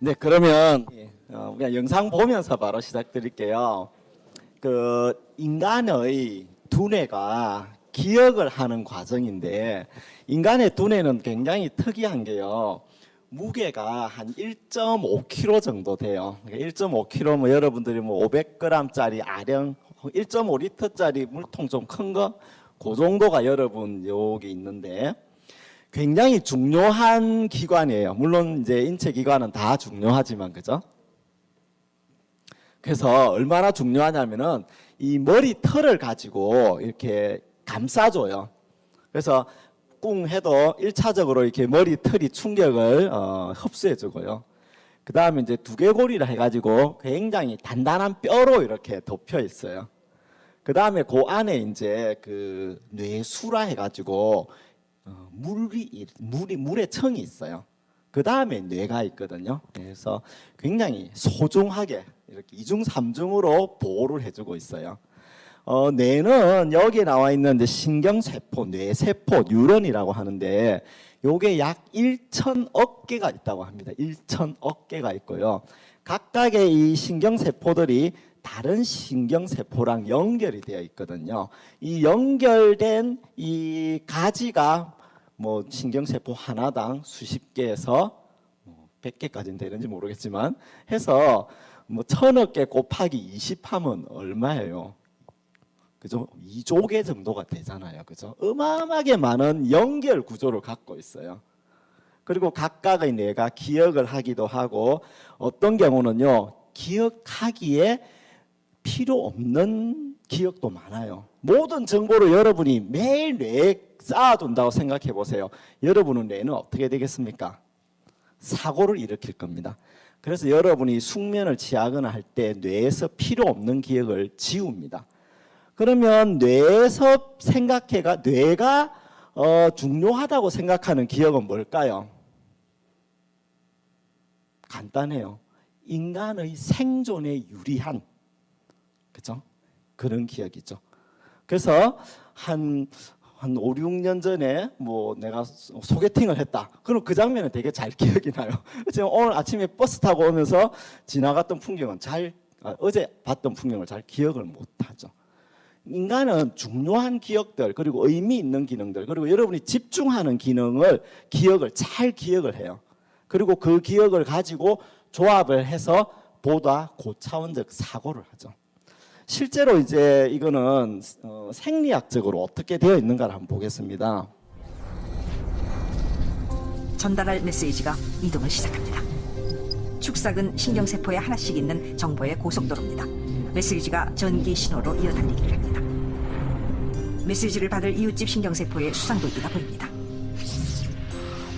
네, 그러면 그냥 영상 보면서 바로 시작드릴게요. 그 인간의 두뇌가 기억을 하는 과정인데 인간의 두뇌는 굉장히 특이한 게요. 무게가 한 1.5kg 정도 돼요. 1.5kg 뭐 여러분들이 뭐 500g짜리 아령, 1.5리터짜리 물통 좀 큰 거, 그 정도가 여러분 여기 있는데 굉장히 중요한 기관이에요. 물론 이제 인체 기관은 다 중요하지만 그죠? 그래서 얼마나 중요하냐면은 이 머리털을 가지고 이렇게 감싸줘요. 그래서 꿍 해도 1차적으로 이렇게 머리털이 충격을 흡수해주고요. 그 다음에 이제 두개골이라 해가지고 굉장히 단단한 뼈로 이렇게 덮여 있어요. 그 다음에 그 안에 이제 그 뇌수라 해가지고 물의 청이 있어요. 그 다음에 뇌가 있거든요. 그래서 굉장히 소중하게 이렇게 이중 삼중으로 보호를 해주고 있어요. 뇌는 여기에 나와 있는 이제 신경세포, 뇌세포, 뉴런이라고 하는데 요게 약 1천억 개가 있다고 합니다. 1천억 개가 있고요. 각각의 이 신경세포들이 다른 신경세포랑 연결이 되어 있거든요. 이 연결된 이 가지가 뭐 신경세포 하나당 수십 개에서 100개까지는 되는지 모르겠지만 해서 뭐 1000억 개 곱하기 20 하면 얼마예요? 그죠? 2조 개 정도가 되잖아요. 그죠? 어마어마하게 많은 연결 구조를 갖고 있어요. 그리고 각각의 뇌가 기억을 하기도 하고 어떤 경우는요. 기억하기에 필요 없는 기억도 많아요. 모든 정보를 여러분이 매일 뇌에 쌓아둔다고 생각해 보세요. 여러분의 뇌는 어떻게 되겠습니까? 사고를 일으킬 겁니다. 그래서 여러분이 숙면을 취하거나 할 때 뇌에서 필요 없는 기억을 지웁니다. 그러면 뇌에서 생각해가 뇌가 중요하다고 생각하는 기억은 뭘까요? 간단해요. 인간의 생존에 유리한 그죠? 그런 기억이죠. 그래서 한 5, 6년 전에 뭐 내가 소개팅을 했다. 그럼 그 장면은 되게 잘 기억이 나요. 지금 오늘 아침에 버스 타고 오면서 지나갔던 풍경은 어제 봤던 풍경을 잘 기억을 못 하죠. 인간은 중요한 기억들 그리고 의미 있는 기능들 그리고 여러분이 집중하는 기억을 잘 기억을 해요. 그리고 그 기억을 가지고 조합을 해서 보다 고차원적 사고를 하죠. 실제로 이제 이거는 생리학적으로 어떻게 되어 있는가를 한번 보겠습니다. 전달할 메시지가 이동을 시작합니다. 축삭은 신경세포에 하나씩 있는 정보의 고속도로입니다. 메시지가 전기 신호로 이어달리기를 합니다. 메시지를 받을 이웃집 신경세포의 수상돌기가 보입니다.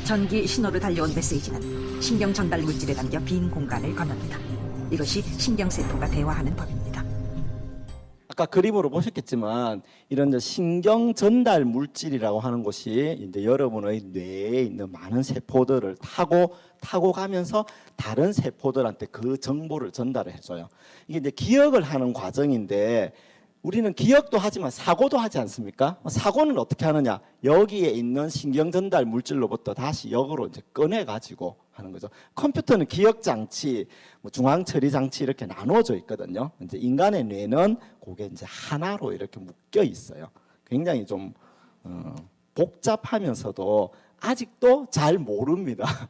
전기 신호로 달려온 메시지는 신경 전달 물질에 담겨 빈 공간을 건넙니다. 이것이 신경세포가 대화하는 법입니다. 아까 그림으로 보셨겠지만 이런 신경 전달 물질이라고 하는 것이 이제 여러분의 뇌에 있는 많은 세포들을 타고 가면서 다른 세포들한테 그 정보를 전달을 해줘요. 이게 이제 기억을 하는 과정인데 우리는 기억도 하지만 사고도 하지 않습니까? 사고는 어떻게 하느냐? 여기에 있는 신경 전달 물질로부터 다시 역으로 이제 꺼내 가지고 하는 거죠. 컴퓨터는 기억 장치, 뭐 중앙 처리 장치 이렇게 나눠져 있거든요. 이제 인간의 뇌는 그게 이제 하나로 이렇게 묶여 있어요. 굉장히 좀 복잡하면서도 아직도 잘 모릅니다.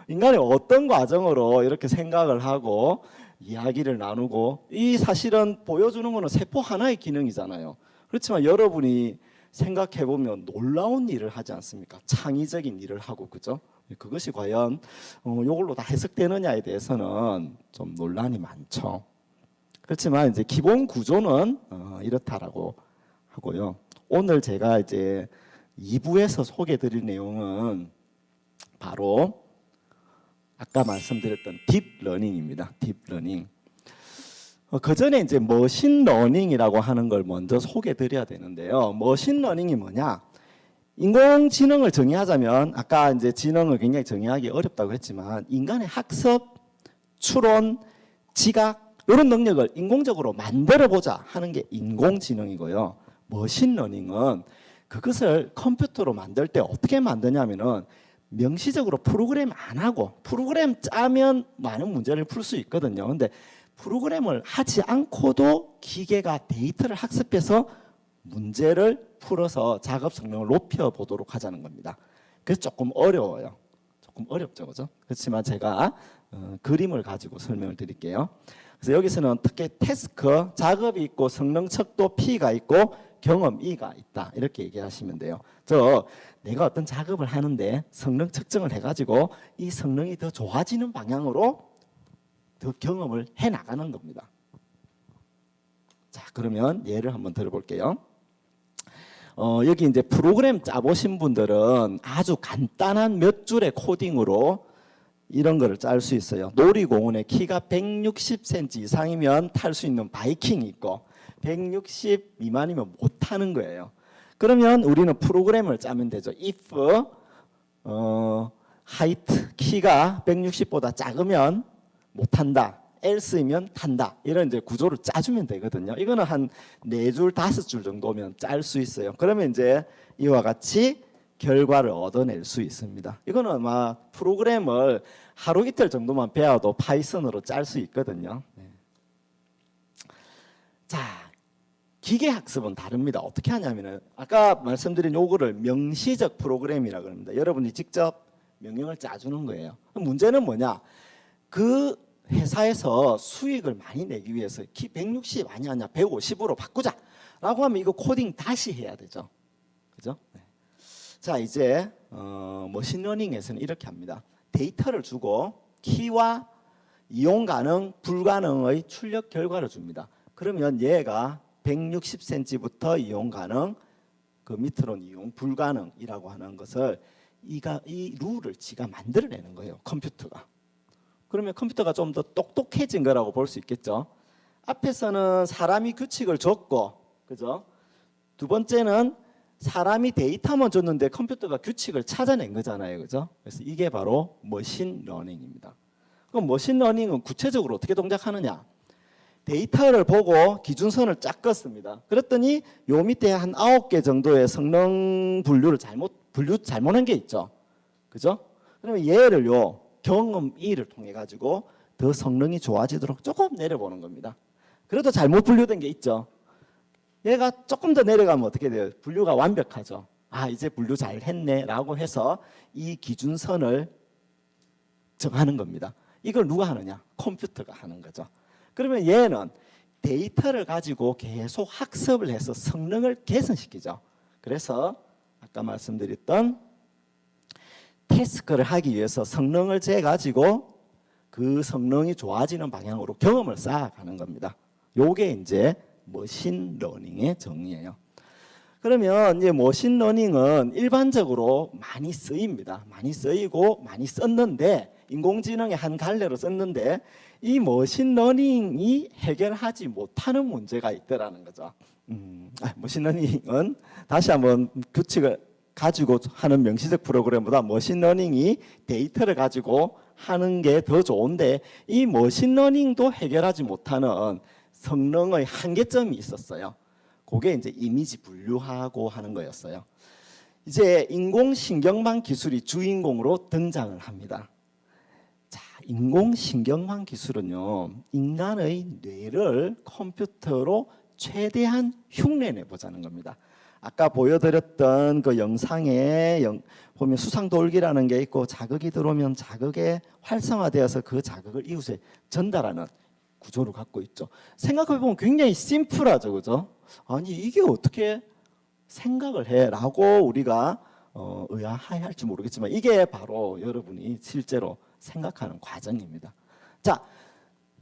인간이 어떤 과정으로 이렇게 생각을 하고 이야기를 나누고 이 사실은 보여주는 거는 세포 하나의 기능이잖아요. 그렇지만 여러분이 생각해 보면 놀라운 일을 하지 않습니까? 창의적인 일을 하고 그죠? 그것이 과연 이걸로 다 해석되느냐에 대해서는 좀 논란이 많죠. 그렇지만 이제 기본 구조는 이렇다라고 하고요. 오늘 제가 이제 2부에서 소개드릴 내용은 바로 아까 말씀드렸던 딥러닝입니다. 딥러닝. 그 전에 이제 머신러닝이라고 하는 걸 먼저 소개드려야 되는데요. 머신러닝이 뭐냐? 인공지능을 정의하자면 아까 이제 지능을 굉장히 정의하기 어렵다고 했지만 인간의 학습, 추론, 지각 이런 능력을 인공적으로 만들어 보자 하는 게 인공지능이고요. 머신러닝은 그것을 컴퓨터로 만들 때 어떻게 만드냐면은 명시적으로 프로그램 안 하고 프로그램 짜면 많은 문제를 풀 수 있거든요. 근데 프로그램을 하지 않고도 기계가 데이터를 학습해서 문제를 풀어서 작업 성능을 높여 보도록 하자는 겁니다. 그래서 조금 어려워요. 조금 어렵죠, 그죠? 그렇지만 제가 그림을 가지고 설명을 드릴게요. 그래서 여기서는 특히 태스크, 작업이 있고 성능 척도 P가 있고 경험 E가 있다, 이렇게 얘기하시면 돼요. 내가 어떤 작업을 하는데 성능 측정을 해가지고 이 성능이 더 좋아지는 방향으로 더 경험을 해 나가는 겁니다. 자, 그러면 예를 한번 들어볼게요. 여기 이제 프로그램 짜보신 분들은 아주 간단한 몇 줄의 코딩으로 이런 거를 짤 수 있어요. 놀이공원에 키가 160cm 이상이면 탈 수 있는 바이킹이 있고 160 미만이면 못 타는 거예요. 그러면 우리는 프로그램을 짜면 되죠. if height 키가 160보다 작으면 못 탄다. else이면 탄다. 이런 이제 구조를 짜주면 되거든요. 이거는 한 4줄, 5줄 정도면 짤 수 있어요. 그러면 이제 이와 같이 결과를 얻어낼 수 있습니다. 이거는 아마 프로그램을 하루 이틀 정도만 배워도 파이썬으로 짤 수 있거든요. 자, 기계학습은 다릅니다. 어떻게 하냐면은 아까 말씀드린 요거를 명시적 프로그램이라고 합니다. 여러분이 직접 명령을 짜주는 거예요. 문제는 뭐냐? 그 회사에서 수익을 많이 내기 위해서 키 160 아니야 150으로 바꾸자 라고 하면 이거 코딩 다시 해야 되죠. 그죠? 네. 자, 이제 머신러닝에서는 이렇게 합니다. 데이터를 주고 키와 이용 가능, 불가능의 출력 결과를 줍니다. 그러면 얘가 160cm부터 이용 가능, 그 밑으로는 이용 불가능이라고 하는 것을 이 룰을 지가 만들어내는 거예요. 컴퓨터가. 그러면 컴퓨터가 좀 더 똑똑해진 거라고 볼 수 있겠죠. 앞에서는 사람이 규칙을 줬고, 그죠? 두 번째는 사람이 데이터만 줬는데 컴퓨터가 규칙을 찾아낸 거잖아요, 그죠? 그래서 이게 바로 머신러닝입니다. 그럼 머신러닝은 구체적으로 어떻게 동작하느냐? 데이터를 보고 기준선을 쫙 껐습니다. 그랬더니 요 밑에 한 9개 정도의 성능 분류 잘못한 게 있죠, 그죠? 그러면 얘를요 경험 E를 통해 가지고 더 성능이 좋아지도록 조금 내려보는 겁니다. 그래도 잘못 분류된 게 있죠. 얘가 조금 더 내려가면 어떻게 돼요? 분류가 완벽하죠. 아, 이제 분류 잘 했네 라고 해서 이 기준선을 정하는 겁니다. 이걸 누가 하느냐? 컴퓨터가 하는 거죠. 그러면 얘는 데이터를 가지고 계속 학습을 해서 성능을 개선시키죠. 그래서 아까 말씀드렸던 태스크를 하기 위해서 성능을 재가지고 그 성능이 좋아지는 방향으로 경험을 쌓아가는 겁니다. 요게 이제 머신러닝의 정의예요. 그러면 이제 머신러닝은 일반적으로 많이 쓰입니다. 많이 쓰이고 많이 썼는데 인공지능의 한 갈래로 썼는데 이 머신러닝이 해결하지 못하는 문제가 있더라는 거죠. 머신러닝은 다시 한번 규칙을 가지고 하는 명시적 프로그램보다 머신러닝이 데이터를 가지고 하는 게 더 좋은데 이 머신러닝도 해결하지 못하는 성능의 한계점이 있었어요. 그게 이제 이미지 분류하고 하는 거였어요. 이제 인공신경망 기술이 주인공으로 등장을 합니다. 자, 인공신경망 기술은요, 인간의 뇌를 컴퓨터로 최대한 흉내내 보자는 겁니다. 아까 보여드렸던 그 영상에 보면 수상돌기라는 게 있고 자극이 들어오면 자극에 활성화되어서 그 자극을 이웃에 전달하는 구조를 갖고 있죠. 생각해보면 굉장히 심플하죠, 그죠? 아니 이게 어떻게 생각을 해?라고 우리가 의아해할지 모르겠지만 이게 바로 여러분이 실제로 생각하는 과정입니다. 자,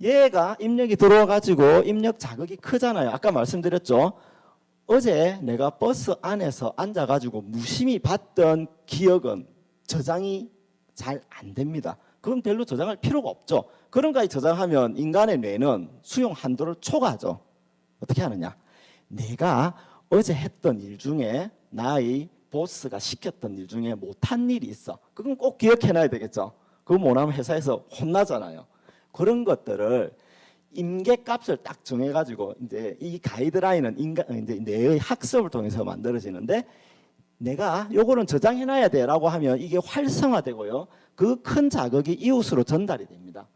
얘가 입력이 들어와가지고 입력 자극이 크잖아요. 아까 말씀드렸죠. 어제 내가 버스 안에서 앉아가지고 무심히 봤던 기억은 저장이 잘 안 됩니다. 그건 별로 저장할 필요가 없죠. 그런 거에 저장하면 인간의 뇌는 수용 한도를 초과하죠. 어떻게 하느냐? 내가 어제 했던 일 중에 나의 보스가 시켰던 일 중에 못한 일이 있어. 그건 꼭 기억해놔야 되겠죠. 그거 못하면 회사에서 혼나잖아요. 그런 것들을 임계값을 딱 정해가지고 이제 이 가이드라인은 이제 뇌의 학습을 통해서 만들어지는데 내가 요거는 저장해놔야 돼라고 하면 이게 활성화되고요. 그 큰 자극이 이웃으로 전달이 됩니다.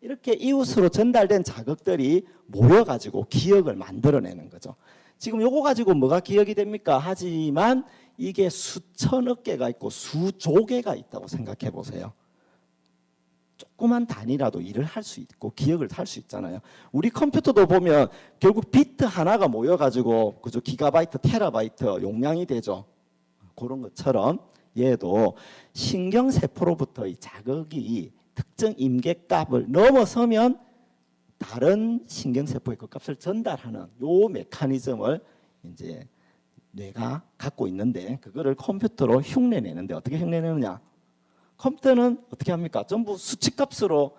이렇게 이웃으로 전달된 자극들이 모여가지고 기억을 만들어내는 거죠. 지금 요거 가지고 뭐가 기억이 됩니까? 하지만 이게 수천억 개가 있고 수조 개가 있다고 생각해 보세요. 조그만 단위라도 일을 할 수 있고 기억을 할 수 있잖아요. 우리 컴퓨터도 보면 결국 비트 하나가 모여가지고 그죠, 기가바이트, 테라바이트 용량이 되죠. 그런 것처럼 얘도 신경세포로부터의 자극이 특정 임계값을 넘어서면 다른 신경세포에 그 값을 전달하는 요 메커니즘을 이제 뇌가 갖고 있는데, 그거를 컴퓨터로 흉내내는데 어떻게 흉내내느냐? 컴퓨터는 어떻게 합니까? 전부 수치값으로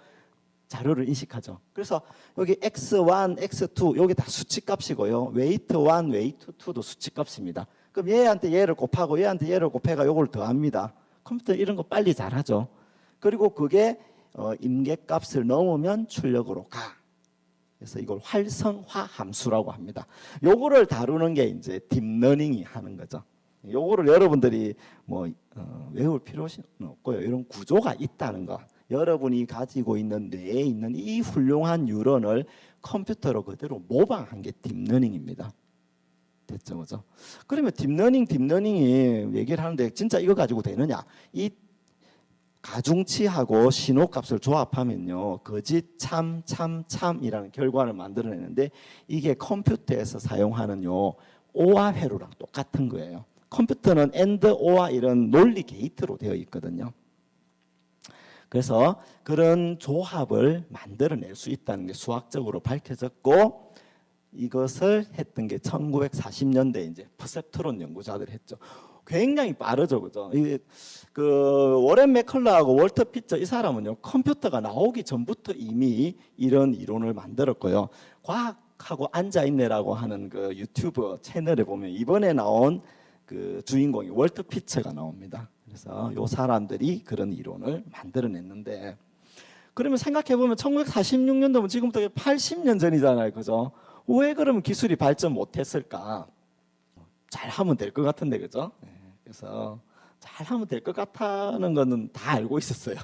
자료를 인식하죠. 그래서 여기 x1, x2 여기 다 수치값이고요. 웨이트 1, 웨이트 2도 수치값입니다. 그럼 얘한테 얘를 곱하고 얘한테 얘를 곱해가 요걸 더합니다. 컴퓨터 이런 거 빨리 잘하죠. 그리고 그게 임계값을 넘으면 출력으로 가. 그래서 이걸 활성화 함수라고 합니다. 요거를 다루는 게 이제 딥러닝이 하는 거죠. 요거를 여러분들이 뭐 외울 필요는 없고요. 이런 구조가 있다는 거. 여러분이 가지고 있는 뇌에 있는 이 훌륭한 뉴런을 컴퓨터로 그대로 모방한 게 딥러닝입니다. 됐죠, 그죠? 그러면 딥러닝이 얘기를 하는데 진짜 이거 가지고 되느냐? 이 가중치하고 신호값을 조합하면요, 거짓, 참, 참, 참이라는 결과를 만들어내는데, 이게 컴퓨터에서 사용하는 오와 회로랑 똑같은 거예요. 컴퓨터는 AND, OR 이런 논리 게이트로 되어 있거든요. 그래서 그런 조합을 만들어낼 수 있다는 게 수학적으로 밝혀졌고, 이것을 했던 게 1940년대 이제 퍼셉트론 연구자들이 했죠. 굉장히 빠르죠, 그죠? 그 워렌 맥컬러하고 월터 피처 이 사람은요, 컴퓨터가 나오기 전부터 이미 이런 이론을 만들었고요. 과학하고 앉아 있네라고 하는 그 유튜브 채널에 보면 이번에 나온 그 주인공이 월터 피처가 나옵니다. 그래서 요 사람들이 그런 이론을 만들어냈는데, 그러면 생각해 보면 1946년도면 지금부터 80년 전이잖아요, 그죠? 왜 그러면 기술이 발전 못했을까? 잘하면 될 것 같은데, 그죠? 그래서 잘하면 될 것 같다는 거는 다 알고 있었어요.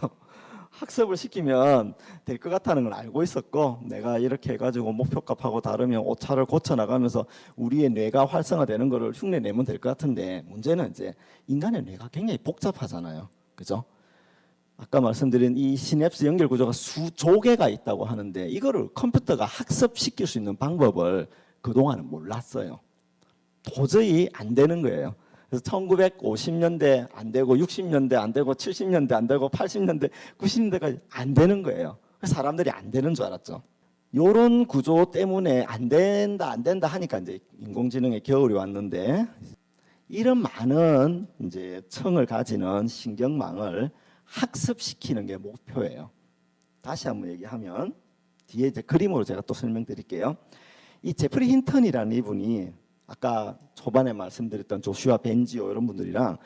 학습을 시키면 될 것 같다는 걸 알고 있었고, 내가 이렇게 해가지고 목표값하고 다르면 오차를 고쳐 나가면서 우리의 뇌가 활성화되는 거를 흉내내면 될 것 같은데, 문제는 이제 인간의 뇌가 굉장히 복잡하잖아요, 그죠? 아까 말씀드린 이 시냅스 연결 구조가 수조 개가 있다고 하는데, 이거를 컴퓨터가 학습시킬 수 있는 방법을 그동안은 몰랐어요. 도저히 안 되는 거예요. 그래서 1950년대 안 되고 60년대 안 되고 70년대 안 되고 80년대 90년대까지 안 되는 거예요. 그래서 사람들이 안 되는 줄 알았죠. 이런 구조 때문에 안 된다 하니까 이제 인공지능의 겨울이 왔는데, 이런 많은 이제 청을 가지는 신경망을 학습시키는 게 목표예요. 다시 한번 얘기하면 뒤에 이제 그림으로 제가 또 설명드릴게요. 이 제프리 힌턴이라는 이분이 아까 초반에 말씀드렸던 조슈아 벤지오 이런 분들이랑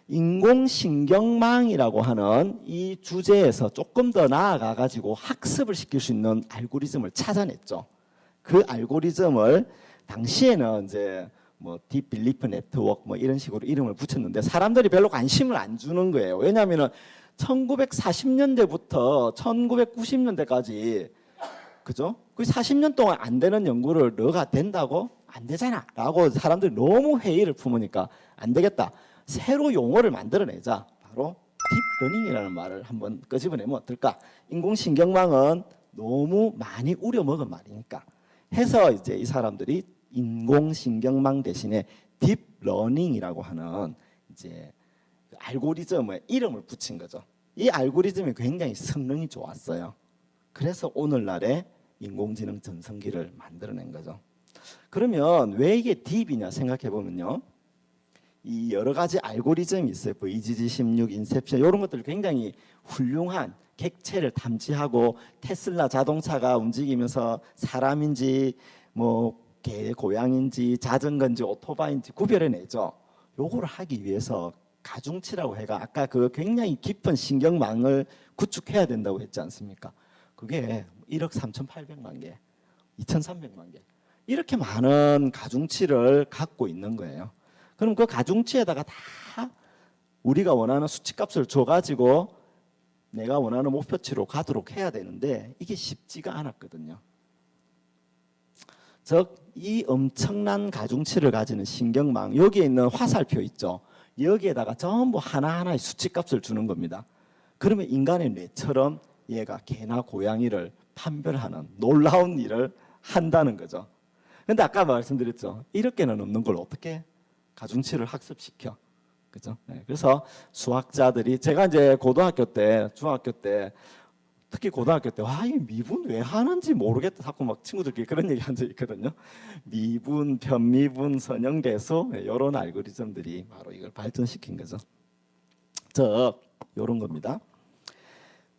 인공신경망이라고 하는 이 주제에서 조금 더 나아가 가지고 학습을 시킬 수 있는 알고리즘을 찾아냈죠. 그 알고리즘을 당시에는 이제 뭐 딥빌리프 네트워크 뭐 이런 식으로 이름을 붙였는데, 사람들이 별로 관심을 안 주는 거예요. 왜냐하면은 1940년대부터 1990년대까지 그죠? 그 40년 동안 안 되는 연구를 너가 된다고? 안 되잖아 라고 사람들이 너무 회의를 품으니까 안 되겠다, 새로 용어를 만들어내자. 바로 딥러닝이라는 말을 한번 끄집어내면 어떨까? 인공신경망은 너무 많이 우려먹은 말이니까 해서 이제 이 사람들이 인공신경망 대신에 딥러닝이라고 하는 이제 알고리즘에 이름을 붙인 거죠. 이 알고리즘이 굉장히 성능이 좋았어요. 그래서 오늘날의 인공지능 전성기를 만들어낸 거죠. 그러면 왜 이게 딥이냐 생각해 보면요, 이 여러 가지 알고리즘이 있어요. VGG16, 인셉션 이런 것들 굉장히 훌륭한 객체를 탐지하고 테슬라 자동차가 움직이면서 사람인지 뭐 개, 고양인지 자전거인지 오토바이인지 구별해내죠. 요거를 하기 위해서 가중치라고 해가 아까 그 굉장히 깊은 신경망을 구축해야 된다고 했지 않습니까? 그게 1억 3,800만 개, 2,300만 개 이렇게 많은 가중치를 갖고 있는 거예요. 그럼 그 가중치에다가 다 우리가 원하는 수치값을 줘가지고 내가 원하는 목표치로 가도록 해야 되는데 이게 쉽지가 않았거든요. 즉 이 엄청난 가중치를 가지는 신경망, 여기에 있는 화살표 있죠. 여기에다가 전부 하나하나의 수치값을 주는 겁니다. 그러면 인간의 뇌처럼 얘가 개나 고양이를 판별하는 놀라운 일을 한다는 거죠. 근데 아까 말씀드렸죠. 이렇게는 없는 걸 어떻게 가중치를 학습시켜? 그죠? 네, 그래서 수학자들이 제가 이제 고등학교 때, 중학교 때, 특히 고등학교 때, 와, 이 미분 왜 하는지 모르겠다. 자꾸 막 친구들끼리 그런 얘기 한 적 있거든요. 미분, 편미분, 선형대수, 이런 알고리즘들이 바로 이걸 발전시킨 거죠. 즉, 이런 겁니다.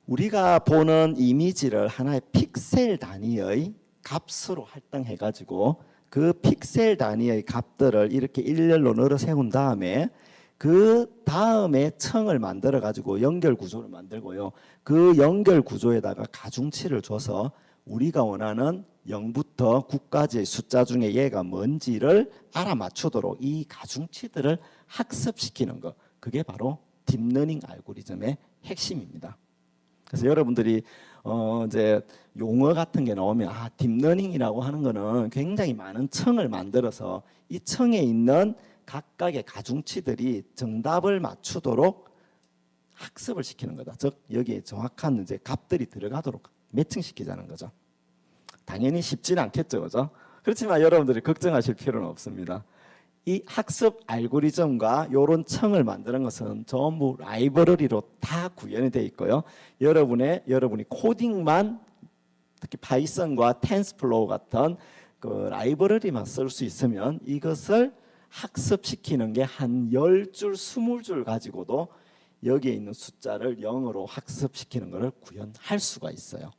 우리가 보는 이미지를 하나의 픽셀 단위의 값으로 할당해가지고 그 픽셀 단위의 값들을 이렇게 일렬로 늘어 세운 다음에 그 다음에 층을 만들어 가지고 연결 구조를 만들고요. 그 연결 구조에다가 가중치를 줘서 우리가 원하는 0부터 9까지의 숫자 중에 얘가 뭔지를 알아맞추도록 이 가중치들을 학습시키는 것. 그게 바로 딥러닝 알고리즘의 핵심입니다. 그래서 여러분들이 이제 용어 같은 게 나오면 딥러닝이라고 하는 거는 굉장히 많은 층을 만들어서 이 층에 있는 각각의 가중치들이 정답을 맞추도록 학습을 시키는 거다. 즉 여기에 정확한 이제 값들이 들어가도록 매칭시키자는 거죠. 당연히 쉽지는 않겠죠, 그죠? 그렇지만 여러분들이 걱정하실 필요는 없습니다. 이 학습 알고리즘과 이런 층을 만드는 것은 전부 라이브러리로 다 구현이 되어 있고요. 여러분이 코딩만 특히 파이썬과 텐스플로우 같은 그 라이브러리만 쓸 수 있으면 이것을 학습시키는 게 한 10줄, 20줄 가지고도 여기에 있는 숫자를 0으로 학습시키는 것을 구현할 수가 있어요.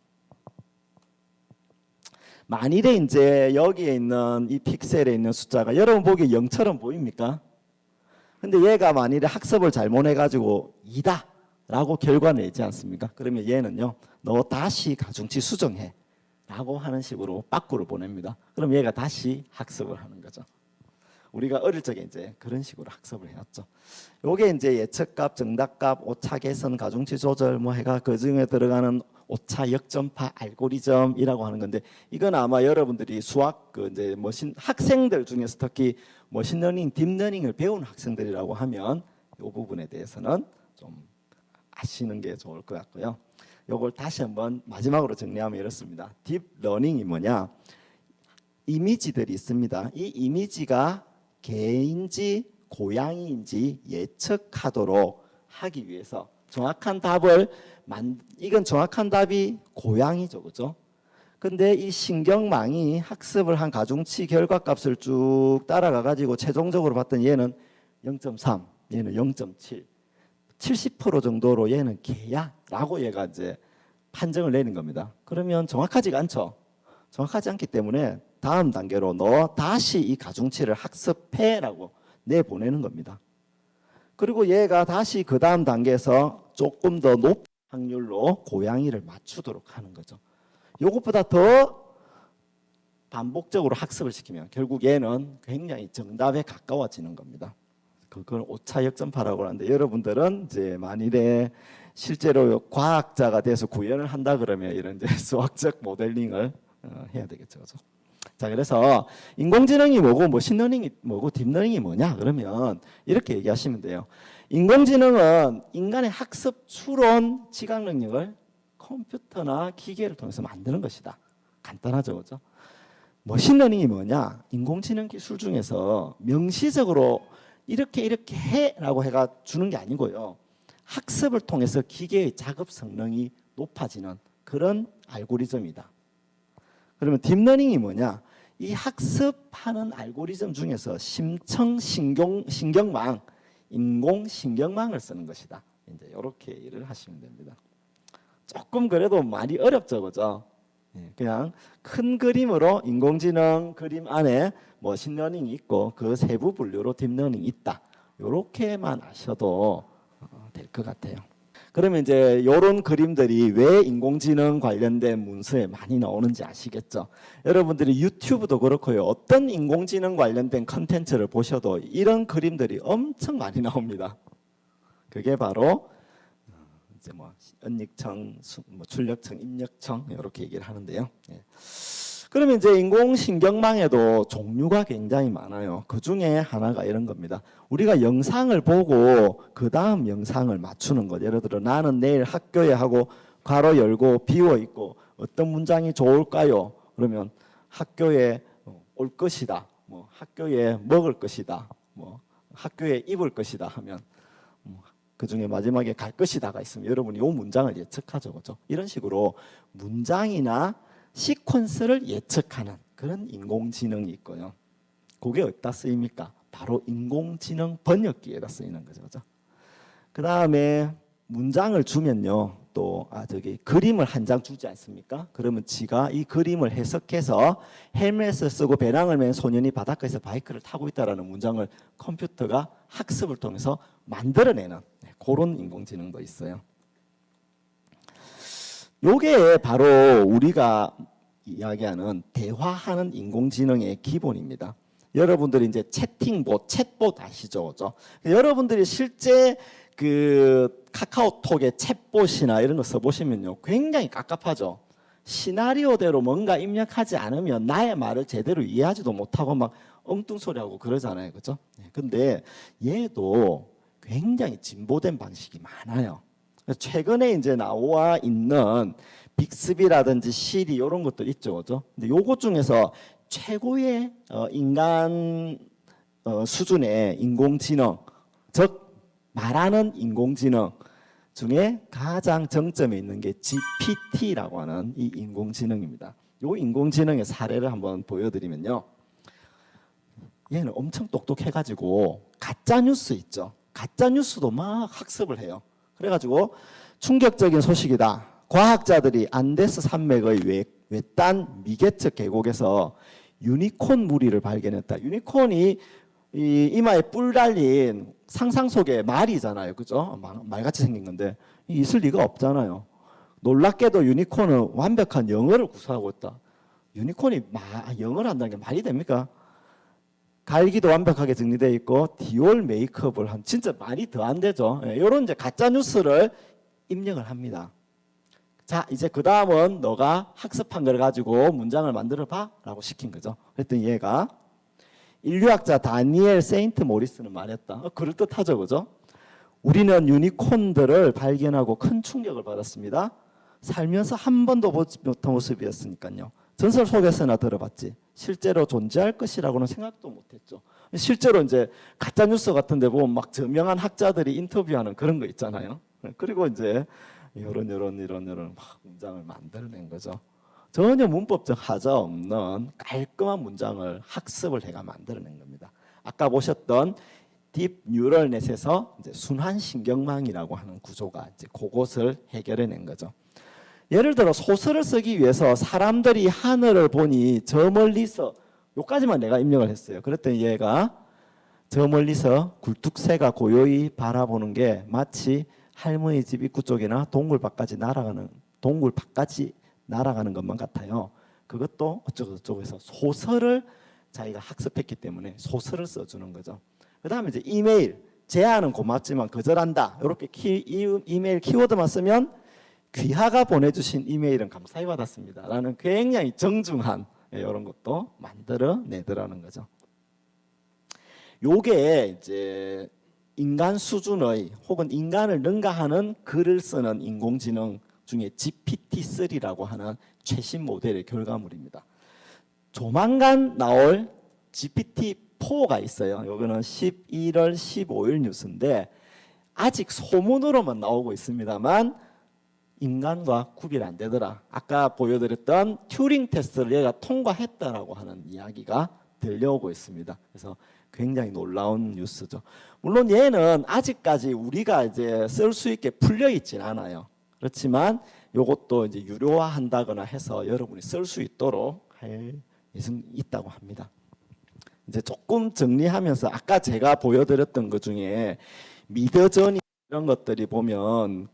만일에 이제 여기에 있는 이 픽셀에 있는 숫자가 여러분 보기에 0처럼 보입니까? 근데 얘가 만일에 학습을 잘못해가지고 2다 라고 결과 내지 않습니까? 그러면 얘는요, 너 다시 가중치 수정해 라고 하는 식으로 밖으로 보냅니다. 그럼 얘가 다시 학습을 하는 거죠. 우리가 어릴 적에 이제 그런 식으로 학습을 해왔죠. 요게 이제 예측값, 정답값, 오차 개선, 가중치 조절 뭐 해가 그 중에 들어가는 오차 역전파 알고리즘이라고 하는 건데 이건 아마 여러분들이 수학 그 이제 학생들 중에서 특히 머신러닝, 딥러닝을 배운 학생들이라고 하면 이 부분에 대해서는 좀 아시는 게 좋을 것 같고요. 요걸 다시 한번 마지막으로 정리하면 이렇습니다. 딥러닝이 뭐냐? 이미지들이 있습니다. 이 이미지가 개인지 고양이인지 예측하도록 하기 위해서 정확한 답을 이건 정확한 답이 고양이죠, 그죠? 근데 이 신경망이 학습을 한 가중치 결과값을 쭉 따라가 가지고 최종적으로 봤더니 얘는 0.3, 얘는 0.7, 70% 정도로 얘는 개야라고 얘가 이제 판정을 내는 겁니다. 그러면 정확하지가 않죠. 정확하지 않기 때문에 다음 단계로 너 다시 이 가중치를 학습해라고 내보내는 겁니다. 그리고 얘가 다시 그 다음 단계에서 조금 더 높은 확률로 고양이를 맞추도록 하는 거죠. 이것보다 더 반복적으로 학습을 시키면 결국 얘는 굉장히 정답에 가까워지는 겁니다. 그걸 오차 역전파라고 하는데 여러분들은 이제 만일에 실제로 과학자가 돼서 구현을 한다 그러면 이런 이제 수학적 모델링을 해야 되겠죠. 그렇죠? 자, 그래서 인공지능이 뭐고 머신러닝이 뭐고 딥러닝이 뭐냐? 그러면 이렇게 얘기하시면 돼요. 인공지능은 인간의 학습 추론 지각 능력을 컴퓨터나 기계를 통해서 만드는 것이다. 간단하죠, 그렇죠? 머신러닝이 뭐냐? 인공지능 기술 중에서 명시적으로 이렇게 해라고 해가 주는 게 아니고요. 학습을 통해서 기계의 작업 성능이 높아지는 그런 알고리즘이다. 그러면 딥러닝이 뭐냐? 이 학습하는 알고리즘 중에서 신경망, 인공신경망을 쓰는 것이다. 이제 이렇게 일을 하시면 됩니다. 조금 그래도 많이 어렵죠, 그죠? 그냥 큰 그림으로 인공지능 그림 안에 머신러닝이 있고 그 세부 분류로 딥러닝이 있다. 이렇게만 아셔도 될 것 같아요. 그러면 이제 이런 그림들이 왜 인공지능 관련된 문서에 많이 나오는지 아시겠죠? 여러분들이 유튜브도 그렇고요. 어떤 인공지능 관련된 컨텐츠를 보셔도 이런 그림들이 엄청 많이 나옵니다. 그게 바로 이제 뭐 연익청, 뭐 출력청, 입력청 이렇게 얘기를 하는데요. 예. 그러면 이제 인공신경망에도 종류가 굉장히 많아요. 그 중에 하나가 이런 겁니다. 우리가 영상을 보고 그 다음 영상을 맞추는 것. 예를 들어 나는 내일 학교에 하고 괄호 열고 비워 있고 어떤 문장이 좋을까요? 그러면 학교에 올 것이다. 뭐 학교에 먹을 것이다. 뭐 학교에 입을 것이다 하면 그 중에 마지막에 갈 것이다가 있으면 여러분이 이 문장을 예측하죠. 그렇죠? 이런 식으로 문장이나 시퀀스를 예측하는 그런 인공지능이 있고요. 그게 어디다 쓰입니까? 바로 인공지능 번역기에다 쓰이는 거죠. 그죠? 그 다음에 문장을 주면요. 또 저기 그림을 한 장 주지 않습니까? 그러면 지가 이 그림을 해석해서 헬멧을 쓰고 배낭을 맨 소년이 바닷가에서 바이크를 타고 있다라는 문장을 컴퓨터가 학습을 통해서 만들어내는 그런 인공지능도 있어요. 요게 바로 우리가 이야기하는 대화하는 인공지능의 기본입니다. 여러분들이 이제 채팅봇, 챗봇 아시죠? 그죠? 여러분들이 실제 그 카카오톡의 챗봇이나 이런 거 써보시면요. 굉장히 깝깝하죠. 시나리오대로 뭔가 입력하지 않으면 나의 말을 제대로 이해하지도 못하고 막 엉뚱소리하고 그러잖아요. 그죠? 근데 얘도 굉장히 진보된 방식이 많아요. 최근에 이제 나와 있는 빅스비라든지 시리 이런 것들 있죠, 그죠? 근데 요것 중에서 최고의 인간 수준의 인공지능, 즉 말하는 인공지능 중에 가장 정점에 있는 게 GPT라고 하는 이 인공지능입니다. 요 인공지능의 사례를 한번 보여드리면요, 얘는 엄청 똑똑해가지고 가짜 뉴스 있죠. 가짜 뉴스도 막 학습을 해요. 그래가지고 충격적인 소식이다. 과학자들이 안데스 산맥의 외딴 미개척 계곡에서 유니콘 무리를 발견했다. 유니콘이 이 이마에 뿔 달린 상상 속의 말이잖아요. 그죠? 말같이 생긴 건데 있을 리가 없잖아요. 놀랍게도 유니콘은 완벽한 영어를 구사하고 있다. 유니콘이 영어를 한다는 게 말이 됩니까? 갈기도 완벽하게 정리되어 있고 디올 메이크업을 한 진짜 말이 더 안 되죠. 이런 이제 가짜 뉴스를 입력을 합니다. 자, 이제 그 다음은 너가 학습한 걸 가지고 문장을 만들어 봐라고 시킨 거죠. 그랬더니 얘가 인류학자 다니엘 세인트 모리스는 말했다. 그럴듯하죠, 그죠? 우리는 유니콘들을 발견하고 큰 충격을 받았습니다. 살면서 한 번도 보지 못한 모습이었으니까요. 전설 속에서나 들어봤지 실제로 존재할 것이라고는 생각도 못했죠. 실제로 이제 가짜 뉴스 같은데 보면 막 저명한 학자들이 인터뷰하는 그런 거 있잖아요. 그리고 이제 이런 막 문장을 만들어낸 거죠. 전혀 문법적 하자 없는 깔끔한 문장을 학습을 해가 만들어낸 겁니다. 아까 보셨던 딥 뉴럴넷에서 이제 순환 신경망이라고 하는 구조가 이제 그것을 해결해낸 거죠. 예를 들어 소설을 쓰기 위해서 사람들이 하늘을 보니 저 멀리서 요까지만 내가 입력을 했어요. 그랬더니 얘가 저 멀리서 굴뚝새가 고요히 바라보는 게 마치 할머니 집 입구 쪽이나 동굴 밖까지 날아가는 것만 같아요. 그것도 어쩌고 해서 소설을 자기가 학습했기 때문에 소설을 써주는 거죠. 그 다음에 이제 이메일, 제안은 고맙지만 거절한다. 이렇게 이메일 키워드만 쓰면 귀하가 보내주신 이메일은 감사히 받았습니다. 라는 굉장히 정중한 이런 것도 만들어내더라는 거죠. 요게 이제 인간 수준의 혹은 인간을 능가하는 글을 쓰는 인공지능 중에 GPT-3라고 하는 최신 모델의 결과물입니다. 조만간 나올 GPT-4가 있어요. 이거는 11월 15일 뉴스인데 아직 소문으로만 나오고 있습니다만 인간과 구별 안 되더라. 아까 보여드렸던 튜링 테스트를 얘가 통과했다라고 하는 이야기가 들려오고 있습니다. 그래서 굉장히 놀라운 뉴스죠. 물론 얘는 아직까지 우리가 이제 쓸 수 있게 풀려 있진 않아요. 그렇지만 이것도 이제 유료화한다거나 해서 여러분이 쓸 수 있도록 할 예정이 있다고 합니다. 이제 조금 정리하면서 아까 제가 보여드렸던 것 중에 미더저니 이런 것들이 보면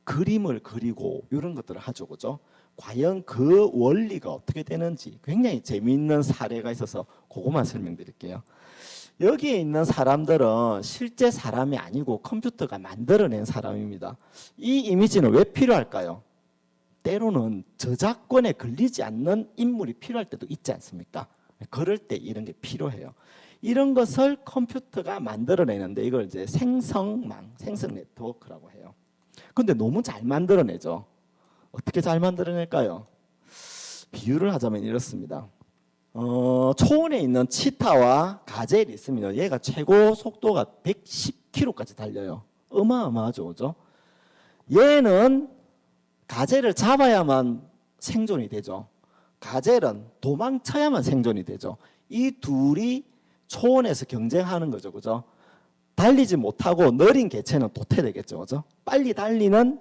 그림을 그리고 이런 것들을 하죠, 그죠? 과연 그 원리가 어떻게 되는지 굉장히 재미있는 사례가 있어서 그것만 설명드릴게요. 여기에 있는 사람들은 실제 사람이 아니고 컴퓨터가 만들어낸 사람입니다. 이 이미지는 왜 필요할까요? 때로는 저작권에 걸리지 않는 인물이 필요할 때도 있지 않습니까? 그럴 때 이런 게 필요해요. 이런 것을 컴퓨터가 만들어내는데 이걸 이제 생성망, 생성 네트워크라고 해요. 근데 너무 잘 만들어내죠. 어떻게 잘 만들어낼까요? 비유를 하자면 이렇습니다. 초원에 있는 치타와 가젤이 있습니다. 얘가 최고 속도가 110km까지 달려요. 어마어마하죠, 그죠? 얘는 가젤을 잡아야만 생존이 되죠. 가젤은 도망쳐야만 생존이 되죠. 이 둘이 초원에서 경쟁하는 거죠, 그죠? 달리지 못하고 느린 개체는 도태되겠죠, 그죠? 빨리 달리는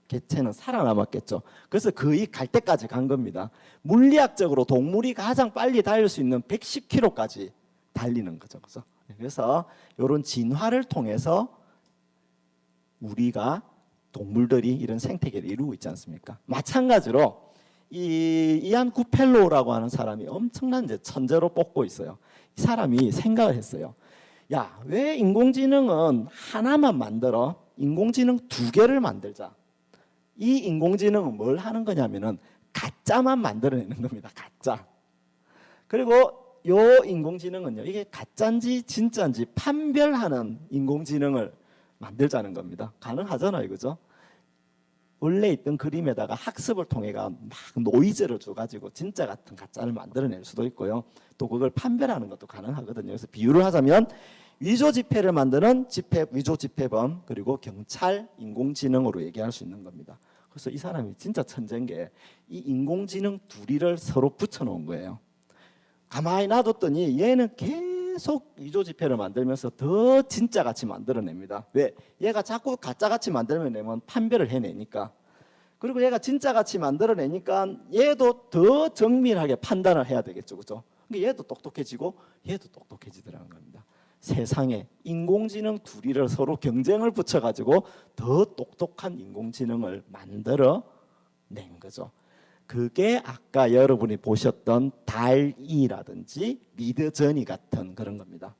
개체는 살아남았겠죠. 그래서 거의 갈 때까지 간 겁니다. 물리학적으로 동물이 가장 빨리 달릴 수 있는 110km까지 달리는 거죠, 그죠? 그래서 이런 진화를 통해서 우리가 동물들이 이런 생태계를 이루고 있지 않습니까? 마찬가지로 이안 구펠로라고 하는 사람이 엄청난 이제 천재로 뽑고 있어요. 이 사람이 생각을 했어요. 야, 왜 인공지능은 하나만 만들어? 인공지능 2개를 만들자. 이 인공지능은 뭘 하는 거냐면은 가짜만 만들어내는 겁니다. 가짜. 그리고 요 인공지능은요, 이게 가짜인지 진짜인지 판별하는 인공지능을 만들자는 겁니다. 가능하잖아요, 그죠? 원래 있던 그림에다가 학습을 통해가 막 노이즈를 줘가지고 진짜 같은 가짜를 만들어낼 수도 있고요. 또 그걸 판별하는 것도 가능하거든요. 그래서 비유를 하자면 위조 지폐를 만드는 위조 지폐범, 그리고 경찰 인공지능으로 얘기할 수 있는 겁니다. 그래서 이 사람이 진짜 천재인 게 이 인공지능 둘이를 서로 붙여놓은 거예요. 가만히 놔뒀더니 얘는 계속 위조 지폐를 만들면서 더 진짜같이 만들어냅니다. 왜? 얘가 자꾸 가짜같이 만들어내면 판별을 해내니까. 그리고 얘가 진짜같이 만들어내니까 얘도 더 정밀하게 판단을 해야 되겠죠, 그죠? 그러니까 얘도 똑똑해지고 얘도 똑똑해지더라는 겁니다. 세상에 인공지능 둘이를 서로 경쟁을 붙여가지고 더 똑똑한 인공지능을 만들어 낸 거죠. 그게 아까 여러분이 보셨던 달2라든지 미드저니 같은 그런 겁니다.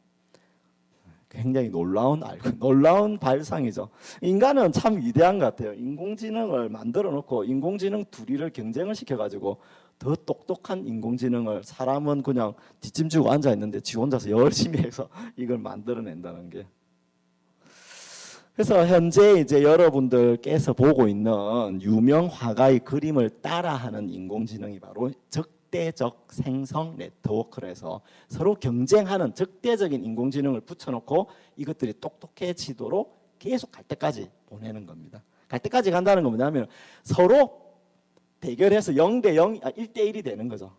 굉장히 놀라운 발상이죠. 인간은 참 위대한 것 같아요. 인공지능을 만들어 놓고 인공지능 둘이를 경쟁을 시켜가지고 더 똑똑한 인공지능을, 사람은 그냥 뒷짐지고 앉아 있는데 지 혼자서 열심히 해서 이걸 만들어낸다는 게. 그래서 현재 이제 여러분들께서 보고 있는 유명 화가의 그림을 따라하는 인공지능이 바로 적대적 생성 네트워크로 해서 서로 경쟁하는 적대적인 인공지능을 붙여놓고 이것들이 똑똑해지도록 계속 갈 때까지 보내는 겁니다. 갈 때까지 간다는 건 뭐냐면 서로 대결해서 0대0, 1대1이 되는 거죠.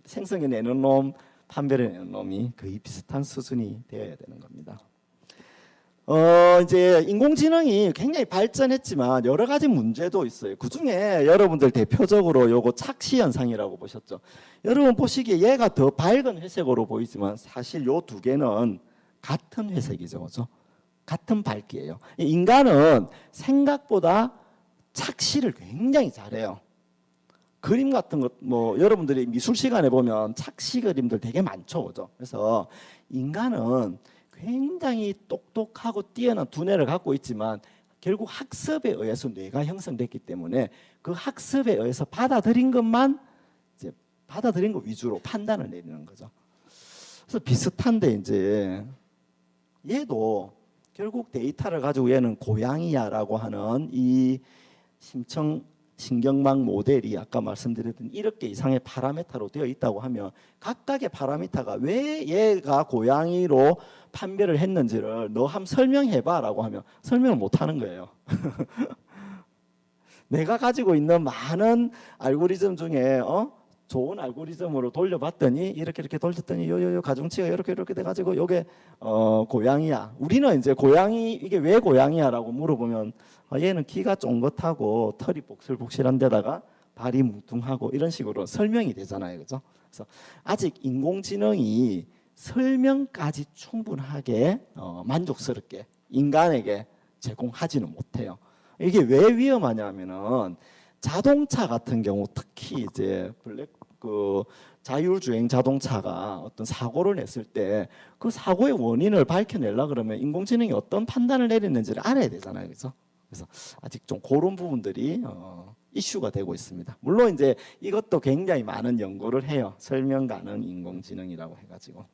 생성해내는 놈, 판별해내는 놈이 거의 비슷한 수준이 되어야 되는 겁니다. 이제 인공지능이 굉장히 발전했지만 여러 가지 문제도 있어요. 그 중에 여러분들 대표적으로 요거 착시 현상이라고 보셨죠. 여러분 보시기에 얘가 더 밝은 회색으로 보이지만 사실 요 두 개는 같은 회색이죠, 그죠? 같은 밝기예요. 인간은 생각보다 착시를 굉장히 잘해요. 그림 같은 것, 뭐 여러분들이 미술 시간에 보면 착시 그림들 되게 많죠, 그죠? 그래서 인간은 굉장히 똑똑하고 뛰어난 두뇌를 갖고 있지만 결국 학습에 의해서 뇌가 형성됐기 때문에 그 학습에 의해서 받아들인 것만 이제 받아들인 것 위주로 판단을 내리는 거죠. 그래서 비슷한데 이제 얘도 결국 데이터를 가지고 얘는 고양이야라고 하는 이 신경망 모델이 아까 말씀드렸던 1억 개 이상의 파라미터로 되어 있다고 하면 각각의 파라미터가 왜 얘가 고양이로 판별을 했는지를 너 한번 설명해봐라고 하면 설명을 못하는 거예요. 내가 가지고 있는 많은 알고리즘 중에 좋은 알고리즘으로 돌려봤더니 이렇게 돌렸더니 요 가중치가 이렇게 돼가지고 요게 고양이야. 우리는 이제 고양이 이게 왜 고양이야라고 물어보면 얘는 귀가 쫑긋하고 털이 복실복실한 데다가 발이 뭉퉁하고 이런 식으로 설명이 되잖아요, 그죠? 그래서 아직 인공지능이 설명까지 충분하게 만족스럽게 인간에게 제공하지는 못해요. 이게 왜 위험하냐면은 자동차 같은 경우 특히 이제 자율주행 자동차가 어떤 사고를 냈을 때 그 사고의 원인을 밝혀내려 그러면 인공지능이 어떤 판단을 내리는지를 알아야 되잖아요. 그래서 아직 좀 그런 부분들이 이슈가 되고 있습니다. 물론 이제 이것도 굉장히 많은 연구를 해요. 설명 가능 인공지능이라고 해가지고.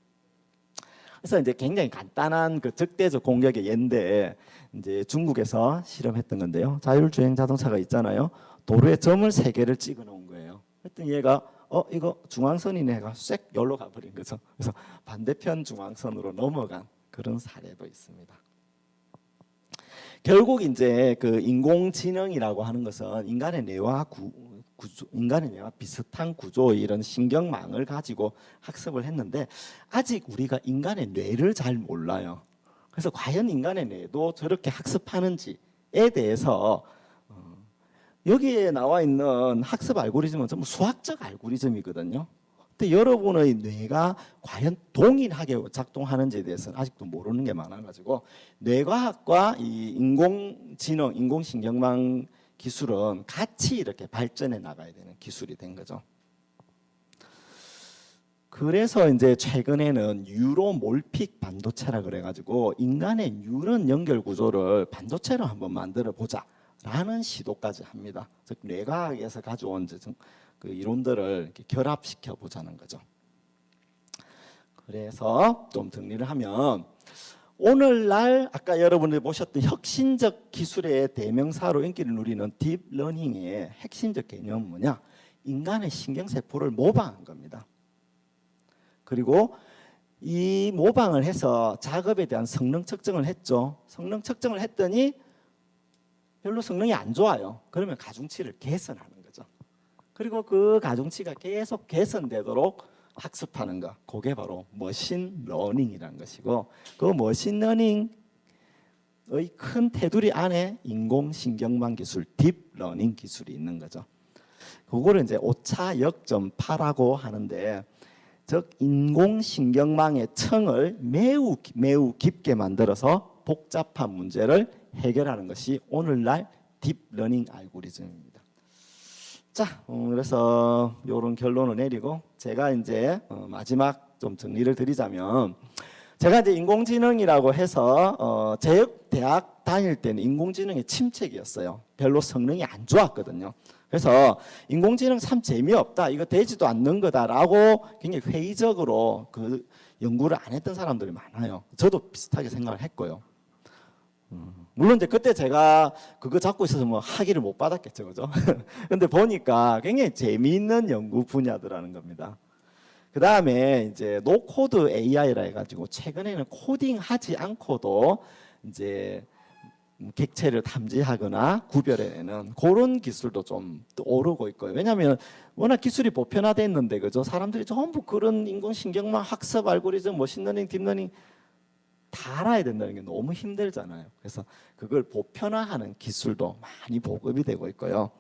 그래서 이제 굉장히 간단한 그 적대적 공격의 예인데 이제 중국에서 실험했던 건데요. 자율주행 자동차가 있잖아요. 도로에 점을 3개를 찍어 놓은 거예요. 그랬더니 얘가 이거 중앙선이네 해가 쌔 여기로 가버린 거죠. 그래서 반대편 중앙선으로 넘어간 그런 사례도 있습니다. 결국 이제 그 인공지능이라고 하는 것은 인간의 뇌와 인간의 뇌와 비슷한 구조의 이런 신경망을 가지고 학습을 했는데 아직 우리가 인간의 뇌를 잘 몰라요. 그래서 과연 인간의 뇌도 저렇게 학습하는지에 대해서 여기에 나와 있는 학습 알고리즘은 전부 수학적 알고리즘이거든요. 근데 여러분의 뇌가 과연 동일하게 작동하는지에 대해서는 아직도 모르는 게 많아가지고 뇌과학과 이 인공지능, 인공신경망 기술은 같이 이렇게 발전해 나가야 되는 기술이 된 거죠. 그래서 이제 최근에는 뉴로몰픽 반도체라 그래가지고 인간의 뉴런 연결 구조를 반도체로 한번 만들어 보자. 라는 시도까지 합니다. 즉 뇌과학에서 가져온 그 이론들을 이렇게 결합시켜 보자는 거죠. 그래서 좀 정리를 하면 오늘날 아까 여러분들이 보셨던 혁신적 기술의 대명사로 인기를 누리는 딥러닝의 핵심적 개념은 뭐냐? 인간의 신경세포를 모방한 겁니다. 그리고 이 모방을 해서 작업에 대한 성능 측정을 했죠. 성능 측정을 했더니 별로 성능이 안 좋아요. 그러면 가중치를 개선하는 거죠. 그리고 그 가중치가 계속 개선되도록 학습하는 거, 그게 바로 머신러닝이라는 것이고 그 머신러닝의 큰 테두리 안에 인공신경망 기술, 딥러닝 기술이 있는 거죠. 그거를 이제 5차 역점파라고 하는데 즉 인공신경망의 층을 매우 깊게 만들어서 복잡한 문제를 해결하는 것이 오늘날 딥러닝 알고리즘입니다. 자, 그래서 이런 결론을 내리고 제가 이제 마지막 좀 정리를 드리자면 제가 이제 인공지능이라고 해서 제 대학 다닐 때는 인공지능의 침체기였어요. 별로 성능이 안 좋았거든요. 그래서 인공지능 참 재미없다, 이거 되지도 않는 거다라고 굉장히 회의적으로 그 연구를 안 했던 사람들이 많아요. 저도 비슷하게 생각을 했고요. 물론 이제 그때 제가 그거 잡고 있어서 뭐 학위를 못 받았겠죠, 그죠? 근데 보니까 굉장히 재미있는 연구 분야더라는 겁니다. 그 다음에 이제 노코드 AI라 해가지고 최근에는 코딩하지 않고도 이제 객체를 탐지하거나 구별해내는 그런 기술도 좀 오르고 있고요. 왜냐하면 워낙 기술이 보편화됐는데, 그죠? 사람들이 전부 그런 인공신경망 학습 알고리즘, 머신러닝, 딥러닝 다 알아야 된다는 게 너무 힘들잖아요. 그래서 그걸 보편화하는 기술도 많이 보급이 되고 있고요.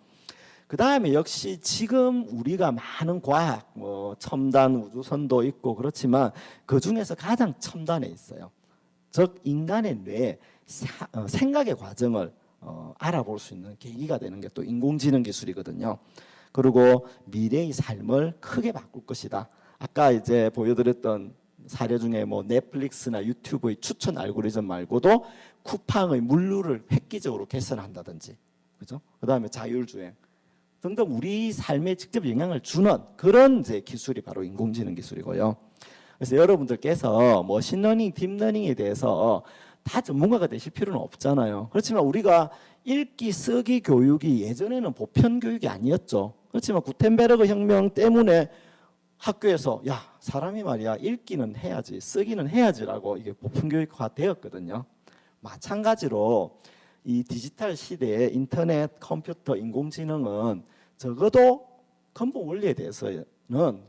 그 다음에 역시 지금 우리가 많은 과학, 뭐 첨단 우주선도 있고 그렇지만 그 중에서 가장 첨단에 있어요. 즉 인간의 뇌 생각의 과정을 알아볼 수 있는 계기가 되는 게 또 인공지능 기술이거든요. 그리고 미래의 삶을 크게 바꿀 것이다. 아까 이제 보여드렸던 사례 중에 뭐 넷플릭스나 유튜브의 추천 알고리즘 말고도 쿠팡의 물류를 획기적으로 개선한다든지, 그죠? 그다음에 자율주행 등등 우리 삶에 직접 영향을 주는 그런 이제 기술이 바로 인공지능 기술이고요. 그래서 여러분들께서 머신러닝, 딥러닝에 대해서 다 전문가가 되실 필요는 없잖아요. 그렇지만 우리가 읽기, 쓰기 교육이 예전에는 보편 교육이 아니었죠. 그렇지만 구텐베르그 혁명 때문에 학교에서 야, 사람이 말이야 읽기는 해야지, 쓰기는 해야지라고 이게 보편 교육화 되었거든요. 마찬가지로 이 디지털 시대에 인터넷, 컴퓨터, 인공지능은 적어도 근본 원리에 대해서는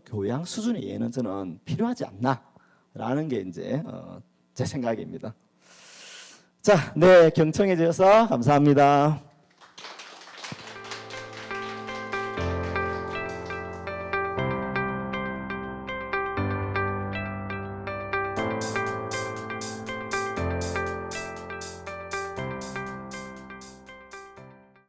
교양 수준의 예는 저는 필요하지 않나라는 게 이제 제 생각입니다. 자, 네, 경청해 주셔서 감사합니다.